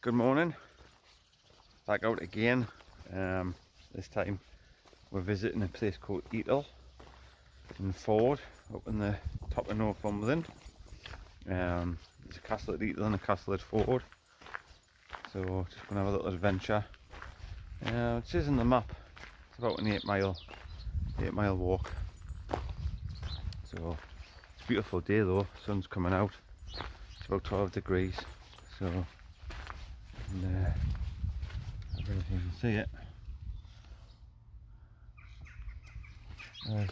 Good morning, back out again. This time we're visiting a place called Etal in Ford, up in the top of Northumberland. There's a castle at Etal and a castle at Ford, so just gonna have a little adventure. It says in the map it's about an 8 mile walk. So it's a beautiful day though, sun's coming out, it's about 12 degrees, so and I don't know if you can see it. There's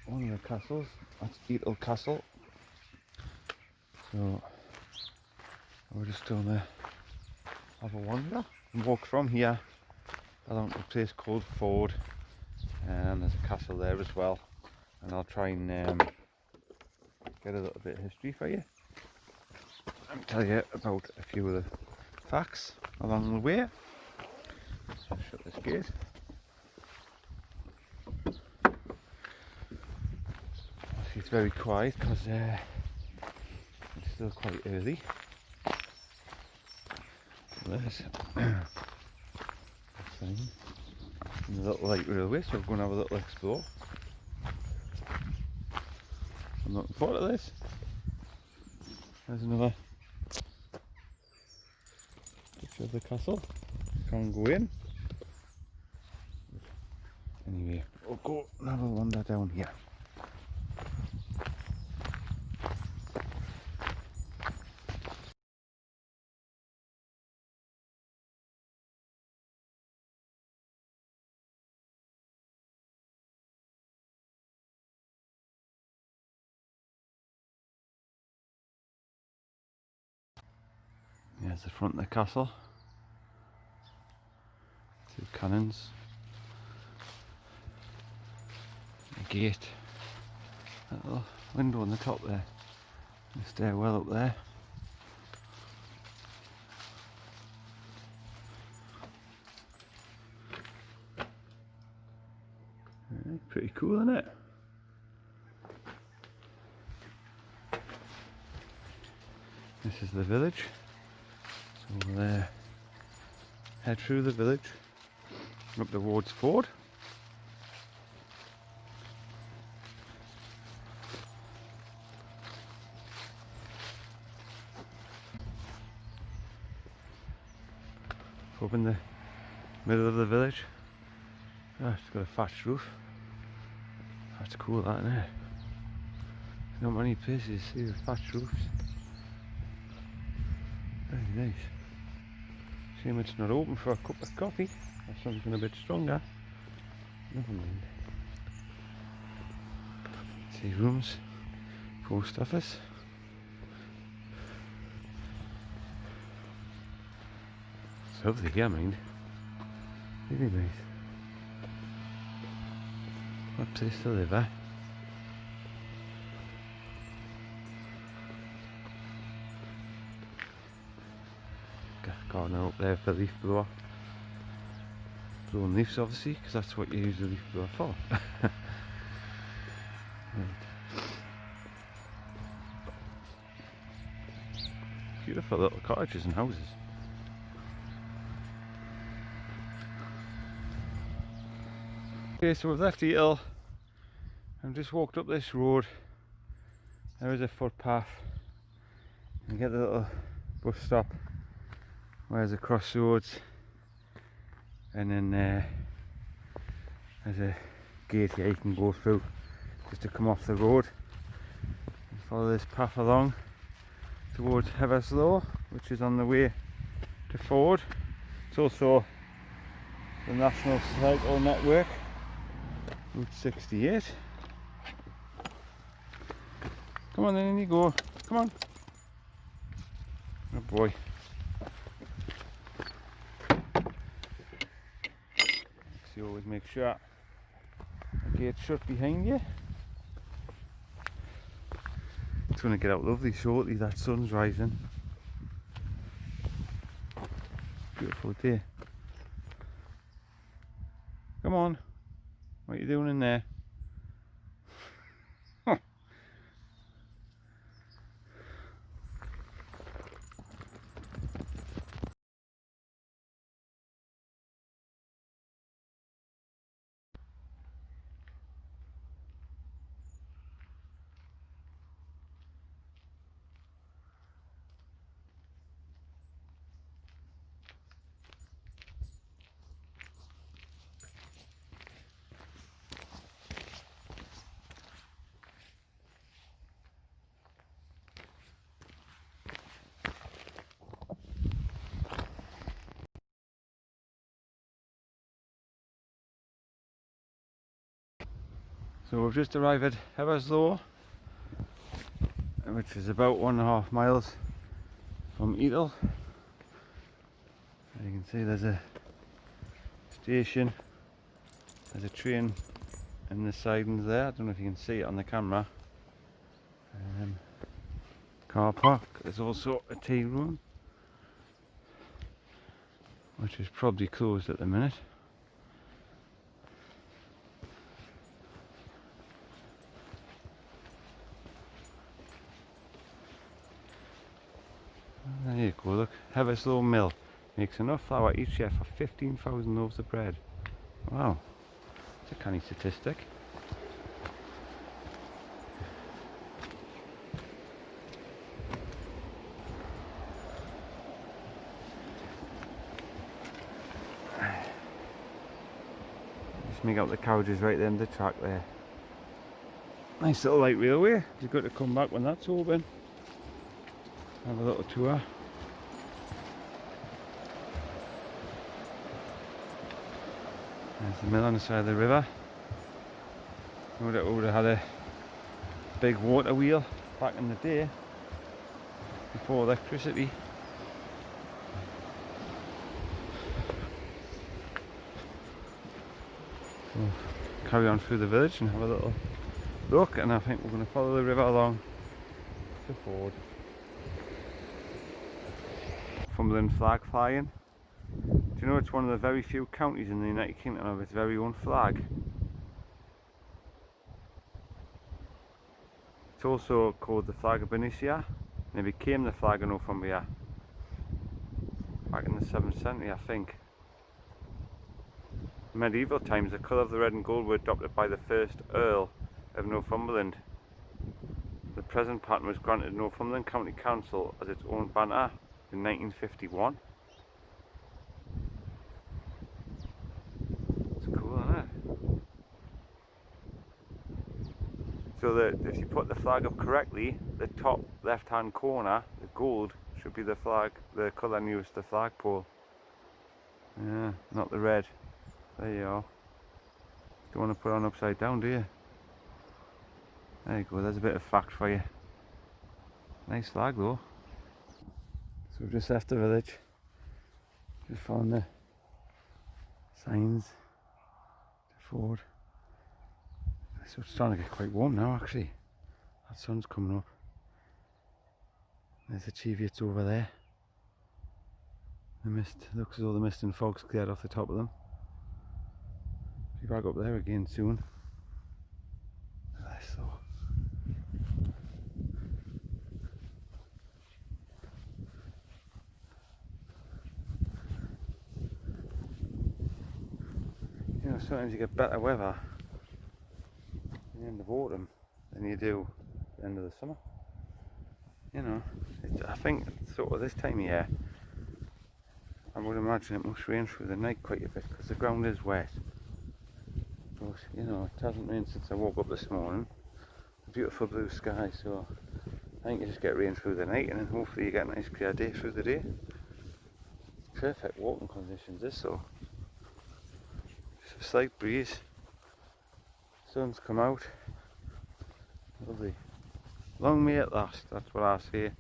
one of the castles, that's Etal Castle. So we're just going to have a wander and walk from here along to a place called Ford, and there's a castle there as well, and I'll try and get a little bit of history for you and tell you about a few of the facts along the way. So shut this gate. It's very quiet because it's still quite early. There's a sign. And a little light railway, so we're going to have a little explore. I'm looking forward to this. There's another picture of the castle. Can't go in. Anyway, we'll go and have a wander down here. Here's the front of the castle. Two cannons. A gate. A little window on the top there. A stairwell up there. Pretty cool, isn't it? This is the village. So we'll head through the village up towards Ford. Up in the middle of the village. Oh, it's got a thatched roof. That's cool, that, isn't it? There's not many places you see with thatched roofs. Very nice. Shame it's not open for a cup of coffee or something a bit stronger. Never mind. See rooms, post office. It's lovely here, mind. Really nice. What place to live, eh? Gardener up there for leaf blower. Blowing leaves, obviously, because that's what you use the leaf blower for. Right. Beautiful little cottages and houses. Okay, so we've left Etal and just walked up this road. There is a footpath. You get the little bus stop. Where's the crossroads, and then there's a gate here you can go through just to come off the road and follow this path along towards Everslow, which is on the way to Ford. It's also the National Cycle Network, Route 68. Come on then, in you go, come on. Oh boy. You always make sure the gate's shut behind you. It's going to get out lovely shortly, that sun's rising. Beautiful day. Come on, what are you doing in there? So we've just arrived at Etal, which is about 1.5 miles from Etal. You can see there's a station, there's a train in the sidings there. I don't know if you can see it on the camera. Car park. There's also a tea room, which is probably closed at the minute. There you go, look. Etal Mill makes enough flour each year for 15,000 loaves of bread. Wow, that's a canny statistic. Just make out the carriages right there in the track there. Nice little light railway. You've got to come back when that's open. Have a little tour. There's the mill on the side of the river. Would have had a big water wheel back in the day before electricity. So carry on through the village and have a little look, and I think we're going to follow the river along to Ford. Northumberland flag flying. Do you know it's one of the very few counties in the United Kingdom of its very own flag? It's also called the flag of Bernicia, and it became the flag of Northumberland back in the 7th century, I think. In medieval times, the colour of the red and gold were adopted by the first Earl of Northumberland. The present pattern was granted Northumberland County Council as its own banner in 1951. It's cool, isn't it? So that if you put the flag up correctly, the top left hand corner, the gold, should be the flag, the colour used, the flagpole. Yeah, not the red. There you are. Don't want to put it on upside down, do you? There you go, there's a bit of fact for you. Nice flag though. So we've just left the village. Just found the signs to Ford. So it's starting to get quite warm now actually. That sun's coming up. There's the Cheviots over there. The mist, looks as though the mist and fog's cleared off the top of them. Be back up there again soon. Look at this though. You know, sometimes you get better weather at the end of autumn than you do at the end of the summer. You know, I think sort of this time of year, I would imagine it must rain through the night quite a bit because the ground is wet. But you know, it hasn't rained since I woke up this morning. A beautiful blue sky, so I think you just get rain through the night and then hopefully you get a nice clear day through the day. Perfect walking conditions this though. Just a slight breeze. Sun's come out. Lovely. Long may it last, that's what I say.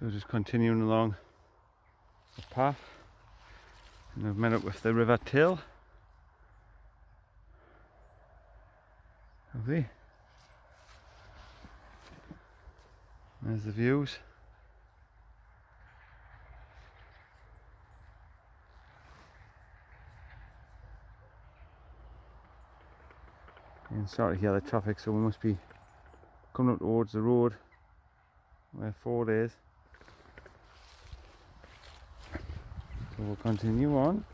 So just continuing along the path, and I've met up with the River Till. Lovely. There's the views. You can start to hear the traffic, so we must be coming up towards the road where Ford is. So we'll continue on.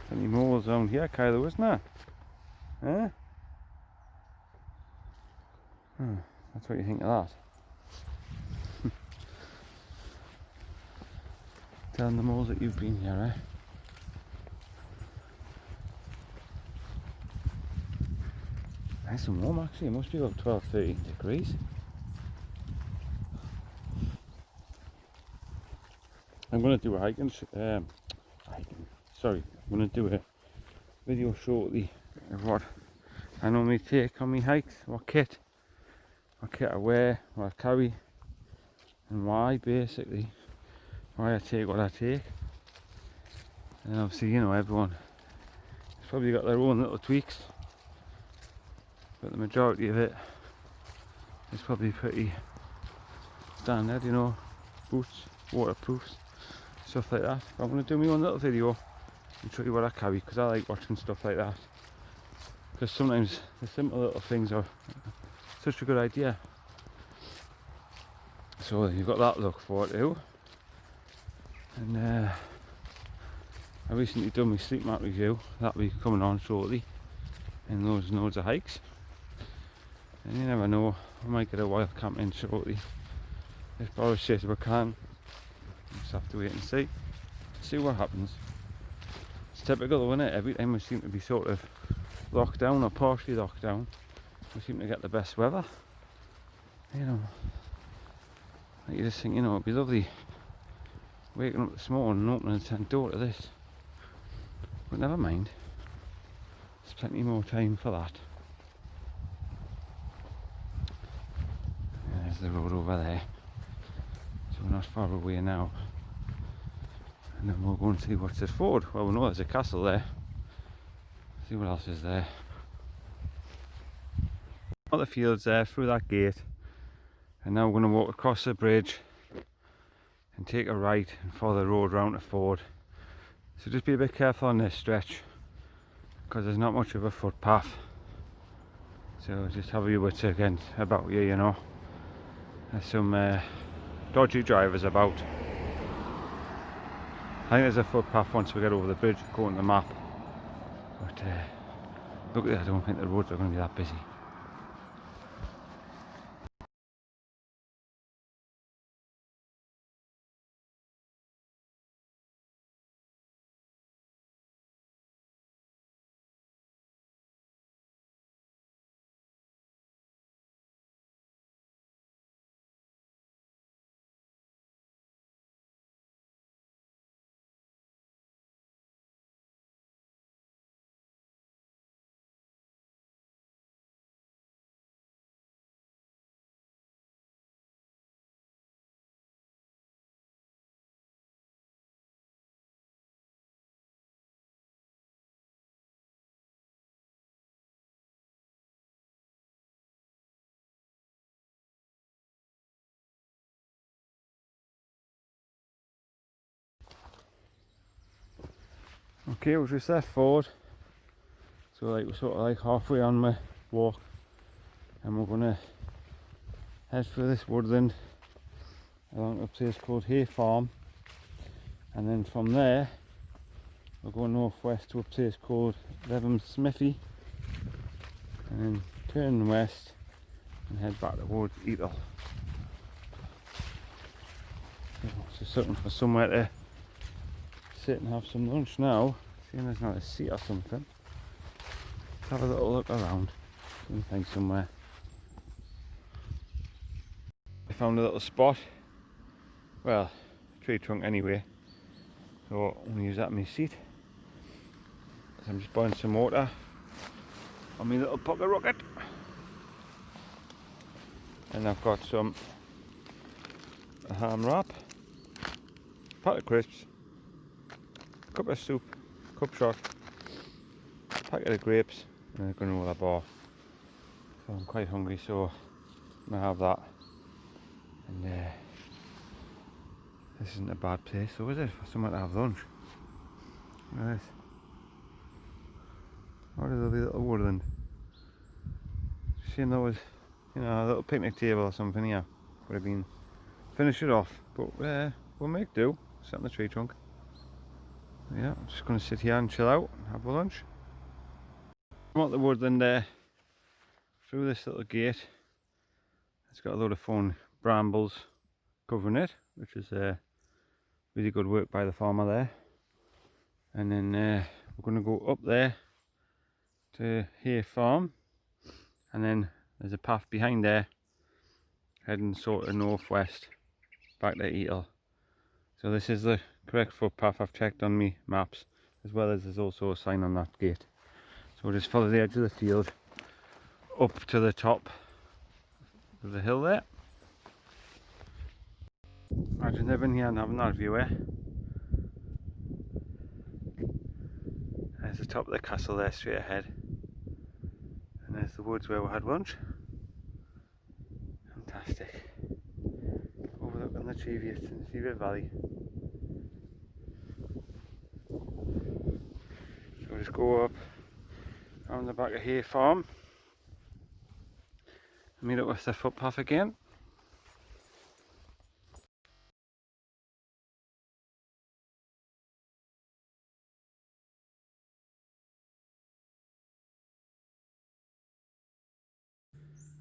Any moles around here, Kylo, isn't there? Huh? That's what you think of that. Telling the moles that you've been here, eh? Nice and warm actually, it must be about 12-13 degrees. I'm going to do a hiking, sorry, I'm going to do a video shortly of what I normally take on my hikes, what kit I wear, what I carry, and why basically, why I take what I take. And obviously, you know, everyone has probably got their own little tweaks, but the majority of it is probably pretty standard, you know, boots, waterproofs, stuff like that. But I'm going to do my own little video and show you what I carry, because I like watching stuff like that, because sometimes the simple little things are such a good idea. So you've got that to look forward to. And I recently done my sleep mat review, that'll be coming on shortly, and loads of hikes. And you never know, I might get a wild camp in shortly if Boris says we can. Just have to wait and see what happens. It's typical though, isn't it? Every time we seem to be sort of locked down or partially locked down, we seem to get the best weather. You know, like you just think, you know, it'd be lovely waking up this morning and opening the tent door to this. But never mind, there's plenty more time for that. There's the road over there, so we're not far away now. And then we'll go and see what's at forward. Well, we know there's a castle there. See what else is there. All the fields there, through that gate. And now we're going to walk across the bridge and take a right and follow the road round to Ford. So just be a bit careful on this stretch, because there's not much of a footpath. So just have your wits again about you, you know. There's some dodgy drivers about. I think there's a footpath once we get over the bridge, according to the map. But luckily I don't think the roads are going to be that busy. Okay, we're just left Ford, so like we're sort of like halfway on my walk, and we're gonna head for this woodland along to a place called Hay Farm, and then from there we're going northwest to a place called Levham Smithy, and then turn west and head back towards Etal. So just looking for somewhere to sit and have some lunch now, seeing there's not a seat or something. Let's have a little look around, see if we can find somewhere. I found a little spot, well, tree trunk anyway, so I'm going to use that in my seat. So I'm just boiling some water on my little pocket rocket, and I've got some ham wrap, packet of crisps, cup of soup, cup shot, packet of grapes, and a granola bar. So I'm quite hungry, so I'm going to have that. And this isn't a bad place, so is it, for someone to have lunch? Look at this. What a lovely little woodland. Shame there was, you know, a little picnic table or something here. Would have been, finish it off, but we'll make do. sit on the tree trunk. Yeah, I'm just going to sit here and chill out and have a lunch. I'm out the woodland there, through this little gate. It's got a load of thorn brambles covering it, which is really good work by the farmer there. And then we're going to go up there to Hay Farm, and then there's a path behind there heading sort of northwest back to Etal. So this is the correct footpath I've checked on my maps, as well as there's also a sign on that gate. So we'll just follow the edge of the field up to the top of the hill there. Imagine living here and having that view here. There's the top of the castle there straight ahead, and there's the woods where we had lunch. Fantastic. Overlooking the Terrier Valley. So we'll just go up around the back of Hay Farm and meet up with the footpath again.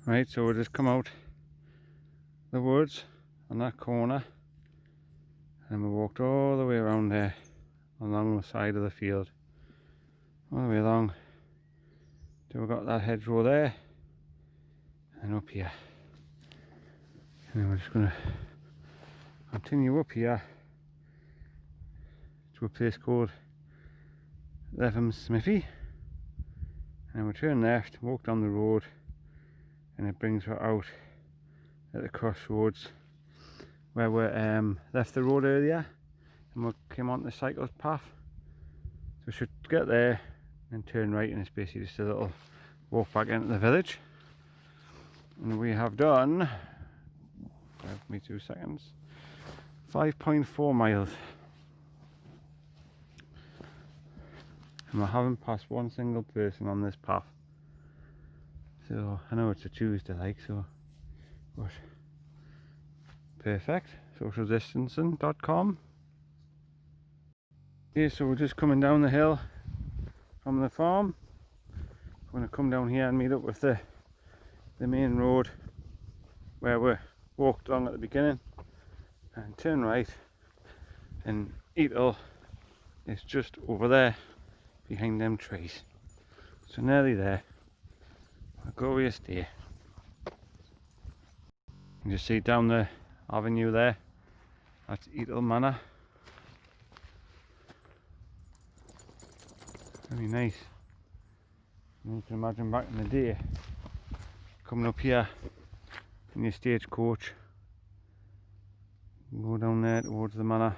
Right, so we'll just come out the woods on that corner, and we walked all the way around there along the side of the field, all the way along till we got that hedgerow there and up here. And then we're just going to continue up here to a place called Levham Smithy, and we turn left, walk down the road, and it brings her out at the crossroads where we left the road earlier and we came onto the cycle path. So we should get there and turn right, and it's basically just a little walk back into the village. And we have done, give me 2 seconds, 5.4 miles. And we haven't passed one single person on this path. So I know it's a Tuesday so, but perfect. Socialdistancing.com. Okay, so we're just coming down the hill from the farm. We're going to come down here and meet up with the main road where we walked along at the beginning, and turn right, and Etal is just over there behind them trees. So nearly there. I'll go with you stay. You just see down the avenue there, that's Etal Manor. Very nice. And you can imagine back in the day, coming up here in your stagecoach, go down there towards the manor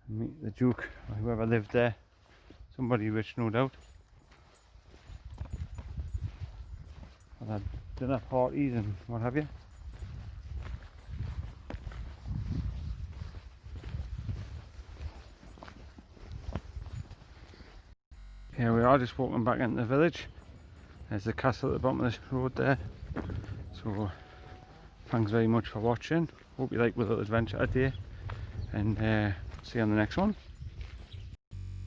and meet the Duke or whoever lived there, somebody rich no doubt. Had dinner parties and what have you. Here we are, just walking back into the village. There's the castle at the bottom of this road there. So thanks very much for watching. Hope you like my little adventure today, and see you on the next one.